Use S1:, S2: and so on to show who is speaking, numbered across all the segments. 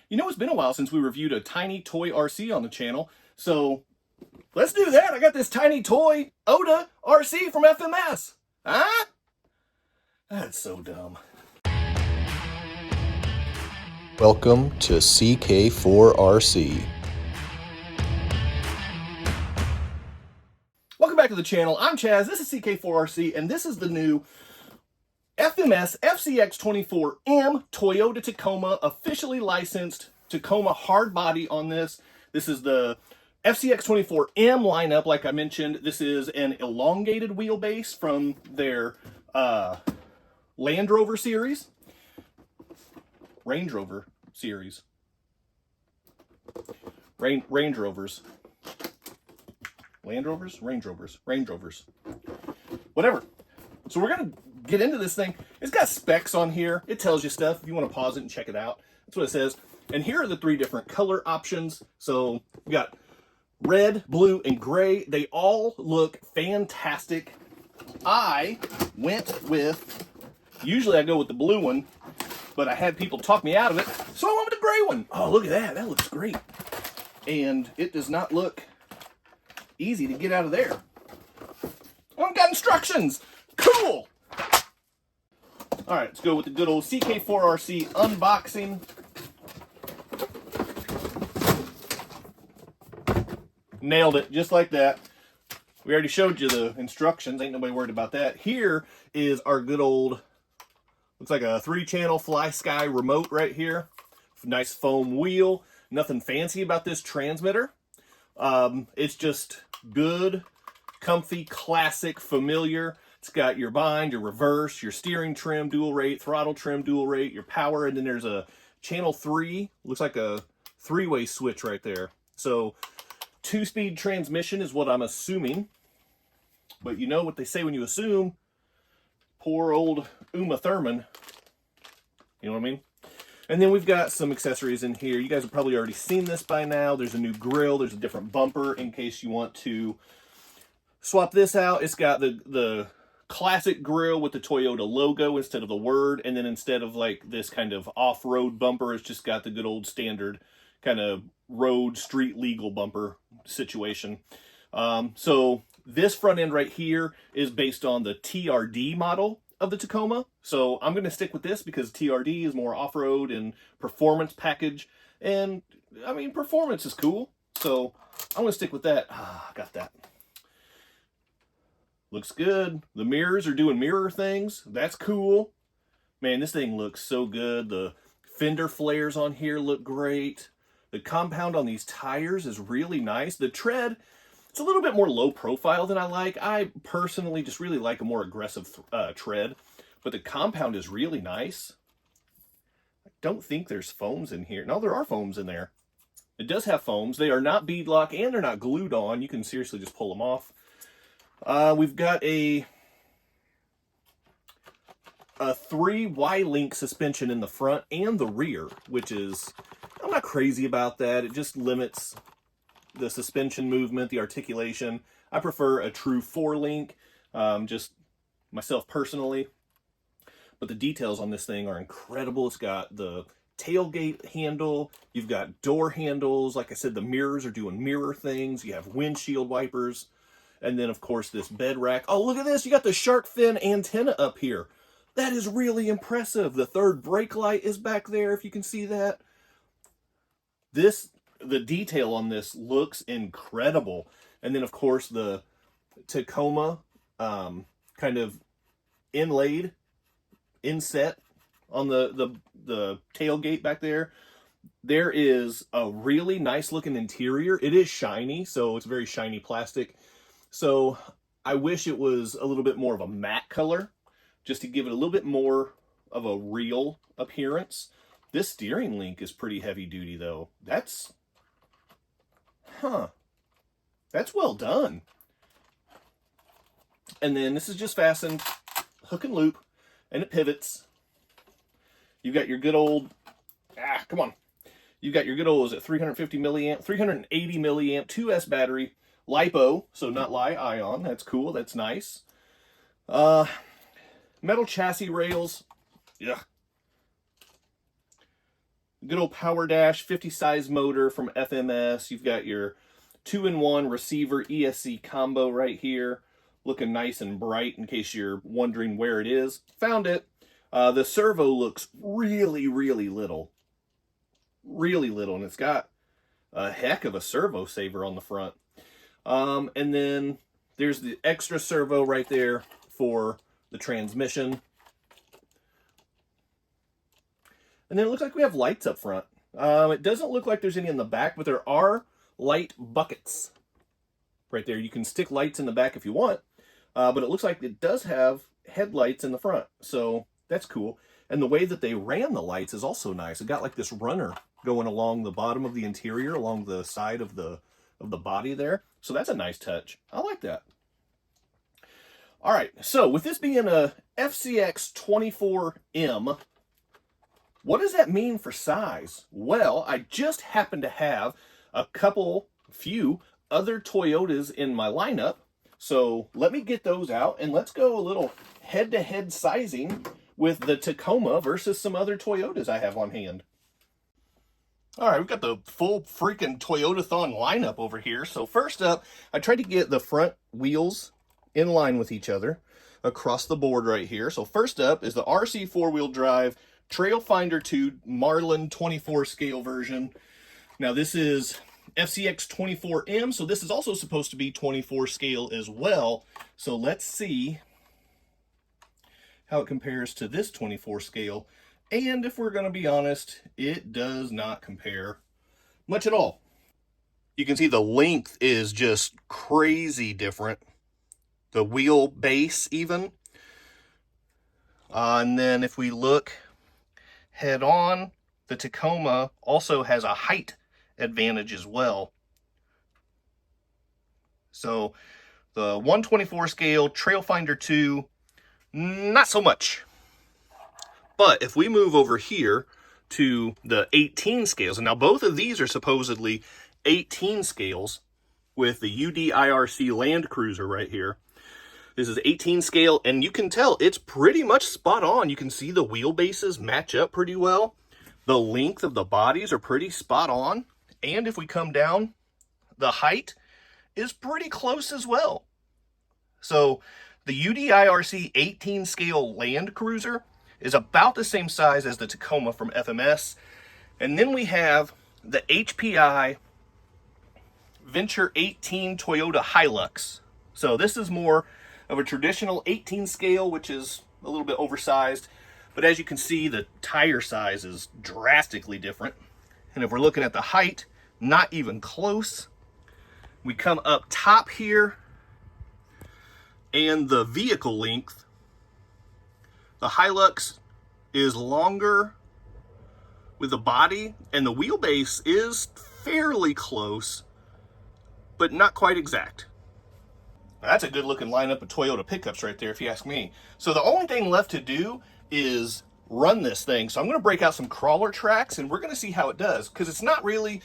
S1: You know, it's been a while since we reviewed a tiny toy RC on the channel, so let's do that. I got this tiny toy Toyota RC from FMS. Huh? That's so dumb.
S2: Welcome to CK4RC.
S1: Welcome back to the channel. I'm Chaz, this is CK4RC, and this is the new FMS FCX24M Toyota Tacoma, officially licensed Tacoma hard body on this. This is the FCX24M lineup, like I mentioned. This is an elongated wheelbase from their Land Rover series. Range Rover series. Range Rovers. Land Rovers? Range Rovers. Range Rovers. Whatever. So we're going to get into this thing. It's got specs on here. It tells you stuff if you want to pause it and check it out. That's what it says. And here are the three different color options. So we got red, blue, and gray. They all look fantastic. I went with, usually I go with the blue one, but I had people talk me out of it, so I went with the gray one. Oh, look at that. That looks great. And it does not look easy to get out of there. I've got instructions. Cool. All right, let's go with the good old CK4RC unboxing. Nailed it, just like that. We already showed you the instructions. Ain't nobody worried about that. Here is our good old, looks like a 3-channel Fly Sky remote right here. Nice foam wheel. Nothing fancy about this transmitter. It's just good, comfy, classic, familiar. It's got your bind, your reverse, your steering trim, dual rate, throttle trim, dual rate, your power, and then there's a channel 3. Looks like a 3-way switch right there. So 2-speed transmission is what I'm assuming. But you know what they say when you assume. Poor old Uma Thurman. You know what I mean? And then we've got some accessories in here. You guys have probably already seen this by now. There's a new grill. There's a different bumper in case you want to swap this out. It's got the classic grill with the Toyota logo instead of the word. And then instead of like this kind of off-road bumper, it's just got the good old standard kind of road, street legal bumper situation. So this front end right here is based on the TRD model of the Tacoma. So I'm going to stick with this because TRD is more off-road and performance package. And I mean, performance is cool. So I'm going to stick with that. Ah, got that. Looks good. The mirrors are doing mirror things. That's cool. Man, this thing looks so good. The fender flares on here look great. The compound on these tires is really nice. The tread, it's a little bit more low profile than I like. I personally just really like a more aggressive tread, but the compound is really nice. I don't think there's foams in here. No, there are foams in there. It does have foams. They are not beadlock and they're not glued on. You can seriously just pull them off. We've got a 3 Y-link suspension in the front and the rear, which is, I'm not crazy about that. It just limits the suspension movement, the articulation. I prefer a true 4-link, just myself personally. But the details on this thing are incredible. It's got the tailgate handle. You've got door handles. Like I said, the mirrors are doing mirror things. You have windshield wipers. And then, of course, this bed rack. Oh, look at this. You got the shark fin antenna up here. That is really impressive. The third brake light is back there, if you can see that. The detail on this looks incredible. And then, of course, the Tacoma kind of inlaid, inset on the tailgate back there. There is a really nice looking interior. It is shiny, so it's very shiny plastic. So I wish it was a little bit more of a matte color, just to give it a little bit more of a real appearance. This steering link is pretty heavy duty, though. That's well done. And then this is just fastened, hook and loop, and it pivots. You've got your good old, come on. You've got your good old, is it 350 milliamp, 380 milliamp 2S battery, LiPo, so not Li-ion. That's cool. That's nice. Metal chassis rails. Yeah. good old Power Dash 50 size motor from FMS. You've got your 2-in-1 receiver ESC combo right here, looking nice and bright in case you're wondering where it is. Found it. The servo looks really, really little. Really little, and it's got a heck of a servo saver on the front. And then there's the extra servo right there for the transmission. And then it looks like we have lights up front. It doesn't look like there's any in the back, but there are light buckets right there. You can stick lights in the back if you want, but it looks like it does have headlights in the front, so that's cool. And the way that they ran the lights is also nice. It got like this runner going along the bottom of the interior, along the side of the body there. So that's a nice touch. I like that. All right, so with this being a FCX24M, what does that mean for size? Well, I just happen to have a few other Toyotas in my lineup. So let me get those out and let's go a little head-to-head sizing with the Tacoma versus some other Toyotas I have on hand. All right, we've got the full freaking Toyotathon lineup over here. So first up, I tried to get the front wheels in line with each other across the board right here. So first up is the RC 4-wheel drive Trailfinder 2 Marlin 24 scale version. Now this is FCX24M, so this is also supposed to be 24 scale as well. So let's see how it compares to this 24 scale. And if we're going to be honest, it does not compare much at all. You can see the length is just crazy different. The wheel base even. And then if we look head on, the Tacoma also has a height advantage as well. So the 124 scale Trailfinder 2, not so much. But if we move over here to the 18 scales, and now both of these are supposedly 18 scales with the UD-IRC Land Cruiser right here. This is 18 scale, and you can tell it's pretty much spot on. You can see the wheelbases match up pretty well. The length of the bodies are pretty spot on. And if we come down, the height is pretty close as well. So the UD-IRC 18 scale Land Cruiser is about the same size as the Tacoma from FMS. And then we have the HPI Venture 18 Toyota Hilux. So this is more of a traditional 18 scale, which is a little bit oversized. But as you can see, the tire size is drastically different. And if we're looking at the height, not even close. We come up top here, and the vehicle length, the Hilux is longer with the body, and the wheelbase is fairly close, but not quite exact. That's a good looking lineup of Toyota pickups right there, if you ask me. So the only thing left to do is run this thing. So I'm going to break out some crawler tracks, and we're going to see how it does, because it's not really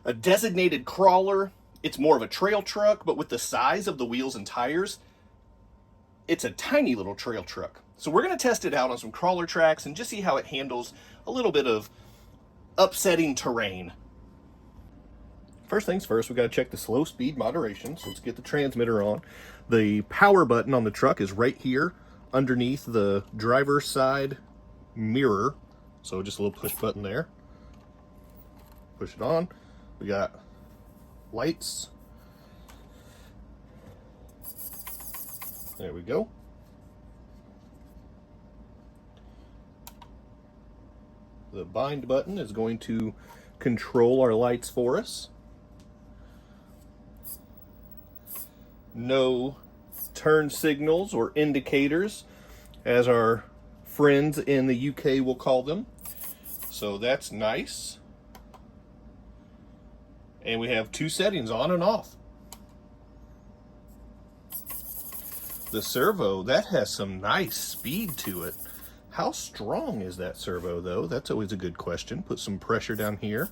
S1: a designated crawler. It's more of a trail truck, but with the size of the wheels and tires, it's a tiny little trail truck. So we're going to test it out on some crawler tracks and just see how it handles a little bit of upsetting terrain. First things first, we got to check the slow speed moderation. So let's get the transmitter on. The power button on the truck is right here underneath the driver's side mirror. So just a little push button there. Push it on. We got lights. There we go. The bind button is going to control our lights for us. No turn signals or indicators, as our friends in the UK will call them. So that's nice. And we have two settings, on and off. The servo, that has some nice speed to it. How strong is that servo, though? That's always a good question. Put some pressure down here.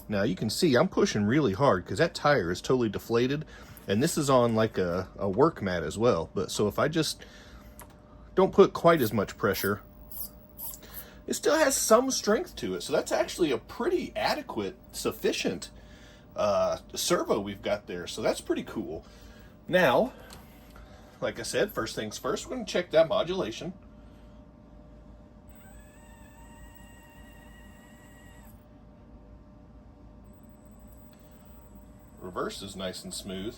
S1: Now you can see I'm pushing really hard because that tire is totally deflated, and this is on like a work mat as well. But so if I just don't put quite as much pressure, it still has some strength to it. So that's actually a pretty adequate, sufficient servo we've got there. So that's pretty cool. Now, like I said, first things first, we're going to check that modulation. Reverse is nice and smooth.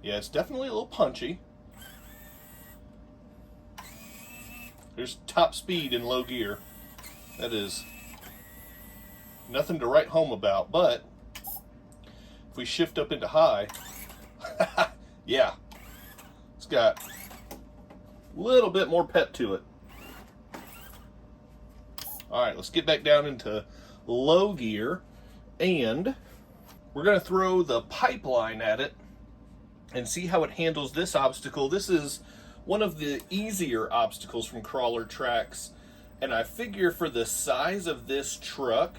S1: Yeah, it's definitely a little punchy. There's top speed in low gear. That is nothing to write home about, but if we shift up into high, yeah, it's got a little bit more pep to it. All right, let's get back down into low gear, and we're going to throw the pipeline at it and see how it handles this obstacle. This is one of the easier obstacles from crawler tracks, and I figure for the size of this truck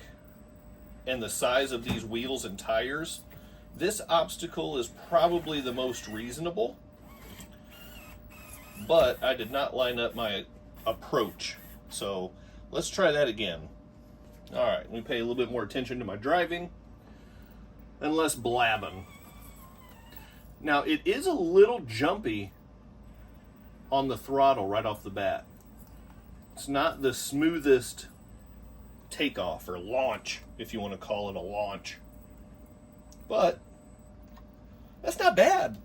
S1: and the size of these wheels and tires, this obstacle is probably the most reasonable, but I did not line up my approach. So let's try that again. All right, let me pay a little bit more attention to my driving and less blabbing. Now, it is a little jumpy on the throttle right off the bat. It's not the smoothest takeoff or launch, if you want to call it a launch. But that's not bad.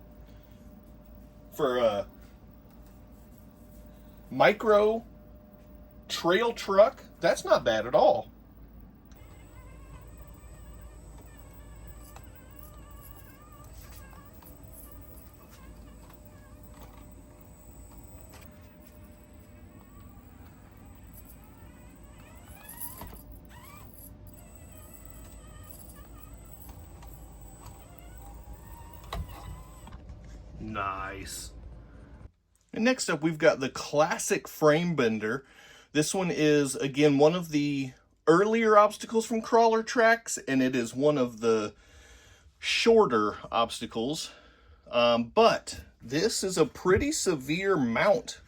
S1: For a micro trail truck, that's not bad at all. Nice. And next up, we've got the classic frame bender. This one is, again, one of the earlier obstacles from crawler tracks, and it is one of the shorter obstacles. But this is a pretty severe mount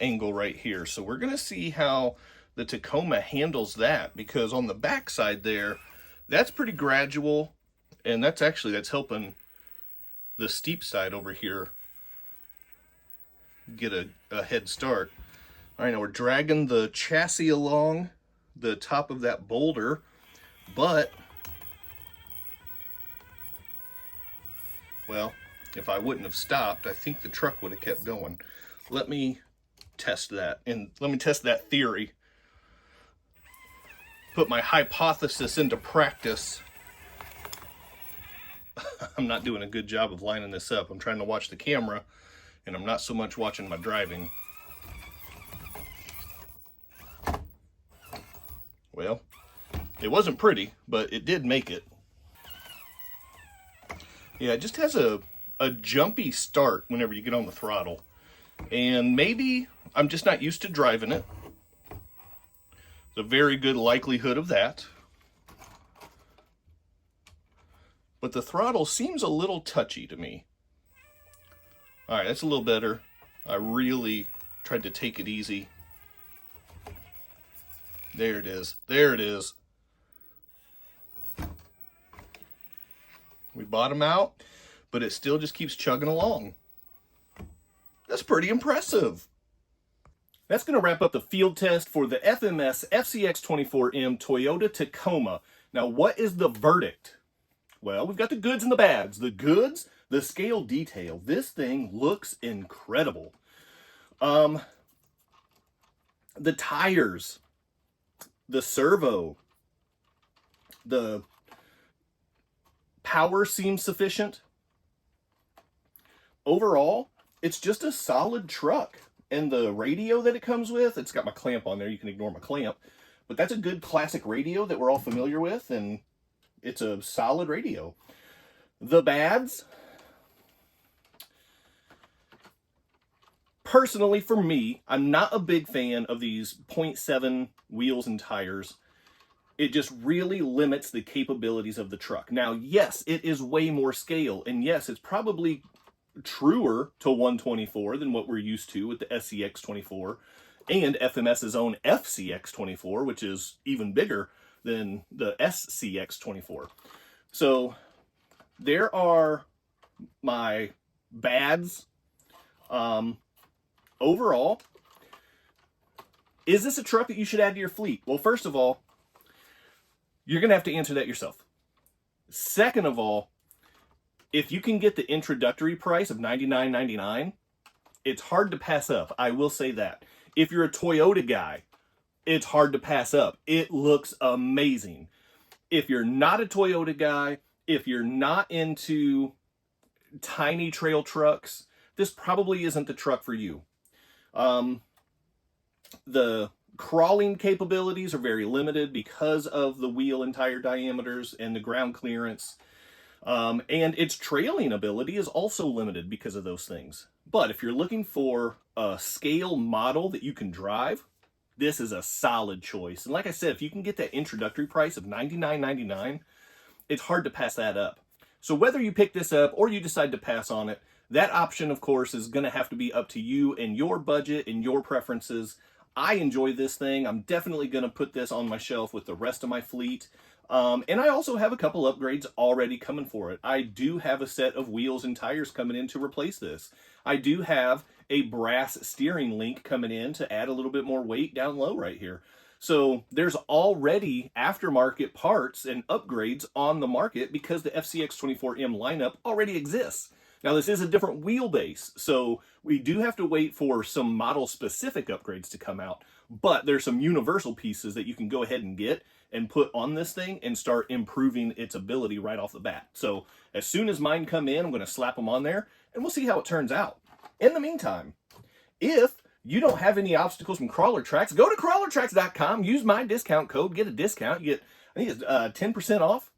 S1: angle right here. So we're going to see how the Tacoma handles that, because on the backside there, that's pretty gradual, and that's helping the steep side over here get a head start. All right, now we're dragging the chassis along the top of that boulder, but, well, if I wouldn't have stopped, I think the truck would have kept going. Let me test that, and let me test that theory. Put my hypothesis into practice. I'm not doing a good job of lining this up. I'm trying to watch the camera, and I'm not so much watching my driving. Well, it wasn't pretty, but it did make it. Yeah, it just has a jumpy start whenever you get on the throttle. And maybe I'm just not used to driving it. There's a very good likelihood of that. But the throttle seems a little touchy to me. All right, that's a little better. I really tried to take it easy. There it is. There it is. We bottom out, but it still just keeps chugging along. That's pretty impressive. That's going to wrap up the field test for the FMS FCX24M Toyota Tacoma. Now, what is the verdict? Well, we've got the goods and the bads. The goods, the scale detail. This thing looks incredible. The tires, the servo, the power seems sufficient. Overall, it's just a solid truck. And the radio that it comes with, it's got my clamp on there. You can ignore my clamp. But that's a good classic radio that we're all familiar with, and it's a solid radio. The bads, personally for me, I'm not a big fan of these 0.7 wheels and tires. It just really limits the capabilities of the truck. Now, yes, it is way more scale, and yes, it's probably truer to 124 than what we're used to with the SCX24 and FMS's own FCX24, which is even bigger than the SCX24. So there are my bads. Overall, is this a truck that you should add to your fleet? Well, first of all, you're going to have to answer that yourself. Second of all, if you can get the introductory price of $99.99, it's hard to pass up. I will say that. If you're a Toyota guy, it's hard to pass up. It looks amazing. If you're not a Toyota guy, if you're not into tiny trail trucks, this probably isn't the truck for you. The crawling capabilities are very limited because of the wheel and tire diameters and the ground clearance. And its trailing ability is also limited because of those things. But if you're looking for a scale model that you can drive, this is a solid choice. And like I said, if you can get that introductory price of $99.99, it's hard to pass that up. So whether you pick this up or you decide to pass on it, that option, of course, is going to have to be up to you and your budget and your preferences. I enjoy this thing. I'm definitely going to put this on my shelf with the rest of my fleet. And I also have a couple upgrades already coming for it. I do have a set of wheels and tires coming in to replace this. I do have a brass steering link coming in to add a little bit more weight down low right here. So there's already aftermarket parts and upgrades on the market because the FCX24M lineup already exists. Now, this is a different wheelbase, so we do have to wait for some model-specific upgrades to come out, but there's some universal pieces that you can go ahead and get and put on this thing and start improving its ability right off the bat. So as soon as mine come in, I'm going to slap them on there, and we'll see how it turns out. In the meantime, if you don't have any obstacles from Crawler Tracks, go to crawlertracks.com, use my discount code, get a discount. You get, I think it's 10% off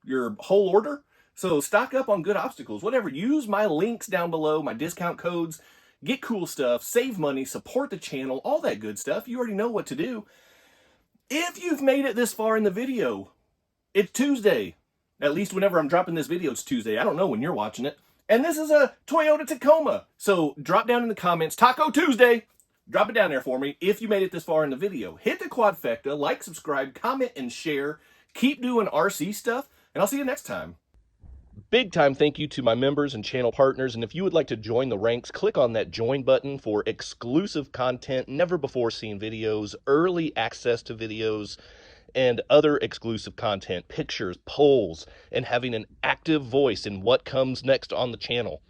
S1: your whole order. So stock up on good obstacles, whatever. Use my links down below, my discount codes, get cool stuff, save money, support the channel, all that good stuff. You already know what to do. If you've made it this far in the video, it's Tuesday. At least whenever I'm dropping this video, it's Tuesday. I don't know when you're watching it. And this is a Toyota Tacoma. So drop down in the comments, Taco Tuesday. Drop it down there for me if you made it this far in the video. Hit the quadfecta, like, subscribe, comment, and share. Keep doing RC stuff, and I'll see you next time. Big time thank you to my members and channel partners, and if you would like to join the ranks, click on that join button for exclusive content, never before seen videos, early access to videos, and other exclusive content, pictures, polls, and having an active voice in what comes next on the channel.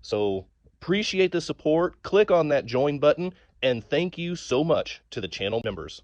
S1: So appreciate the support, click on that join button, and thank you so much to the channel members.